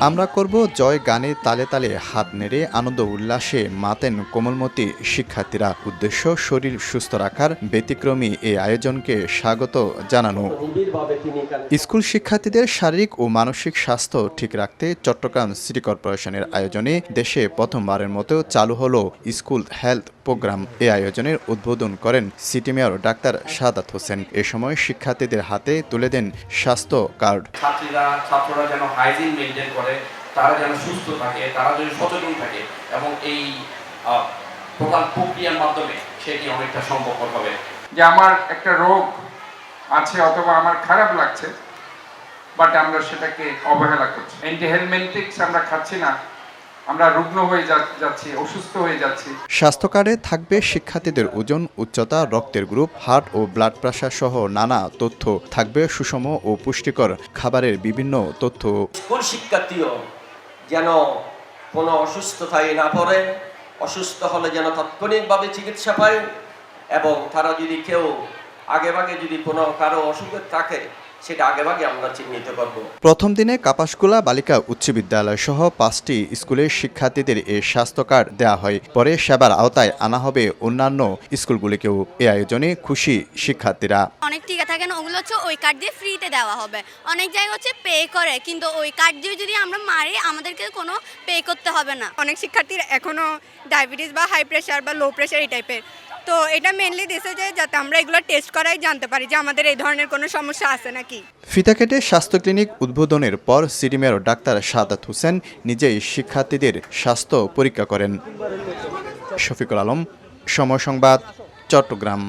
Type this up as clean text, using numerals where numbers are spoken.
আমরা করব জয় গানে তালে তালে হাত নেড়ে আনন্দ উল্লাসে মাতেন কোমলমতি শিক্ষার্থীরা। উদ্দেশ্য শরীর সুস্থ রাখার ব্যতিক্রমী এই আয়োজনকে স্বাগত জানানো। স্কুল শিক্ষার্থীদের শারীরিক ও মানসিক স্বাস্থ্য ঠিক রাখতে চট্টগ্রাম সিটি কর্পোরেশনের আয়োজনে দেশে প্রথমবারের মতো চালু হলো স্কুল হেলথ প্রোগ্রাম। এই আয়োজনের উদ্বোধন করেন city mayor doctor Sadat Hossain. এ সময় শিক্ষার্থীদের হাতে তুলে দেন স্বাস্থ্য কার্ড। ছাত্ররা যেন হাইজিন মেনটেন করে, তারা যেন সুস্থ থাকে, তারা যেন সচেতন থাকে এবং এই টোটাল প্রক্রিয়ার মাধ্যমে সেটি অনেকটা সম্ভবপর হবে। যে আমার একটা রোগ আছে অথবা আমার খারাপ লাগছে, বাট আমরা সেটাকে অবহেলা করছি। অ্যান্টিহেলমেন্টিক্স আমরা খাচ্ছি না, আমরা রুগ্ন হয়ে যাচ্ছি, অসুস্থ হয়ে যাচ্ছি। স্বাস্থ্য কার্ডে থাকবে শিক্ষার্থীদের ওজন, উচ্চতা, রক্তের গ্রুপ, হার্ট ও ব্লাড প্রেশার সহ নানা তথ্য। থাকবে সুষম ও পুষ্টিকর খাবারের বিভিন্ন তথ্য। স্কুল শিক্ষার্থীও যেন কোনো অসুস্থতায় না পড়ে, অসুস্থ হলে যেন তাৎক্ষণিকভাবে চিকিৎসা পায় এবং তারা যদি কেউ আগেভাগে যদি কোনো কারো অসুখ থাকে সেটা আগেভাগে আমরা চিহ্নিত করব। প্রথম দিনে কাপাসকুলা বালিকা উচ্চ বিদ্যালয় সহ 5টি স্কুলের শিক্ষার্থীদের এ স্বাস্থ্য কার্ড দেওয়া হয়। পরে সেবার আওতায় আনা হবে অন্যান্য স্কুলগুলিকেও। এ আয়োজনে খুশি শিক্ষার্থীরা। অনেক টিকা থাকে না, ওগুলো হচ্ছে ওই কার্ড দিয়ে ফ্রিতে দেওয়া হবে। অনেক জায়গায় হচ্ছে পে করে, কিন্তু ওই কার্ড দিয়ে যদি আমরা মারি আমাদেরকে কোনো পে করতে হবে না। অনেক শিক্ষার্থীর এখনও ডায়াবেটিস বা হাই প্রেশার বা লো প্রেশার এই টাইপের, তো এটা মেনলি দিছে যে যাতে আমরা এগুলো টেস্ট করাই জানতে পারি যে আমাদের এই ধরনের কোনো সমস্যা আছে নাকি। ফিতা কেটে স্বাস্থ্য ক্লিনিক উদ্বোধনের পর city mayor doctor Sadat Hossain নিজেই শিক্ষার্থীদের স্বাস্থ্য পরীক্ষা করেন। শফিকুল আলম, সময় সংবাদ, চট্টগ্রাম।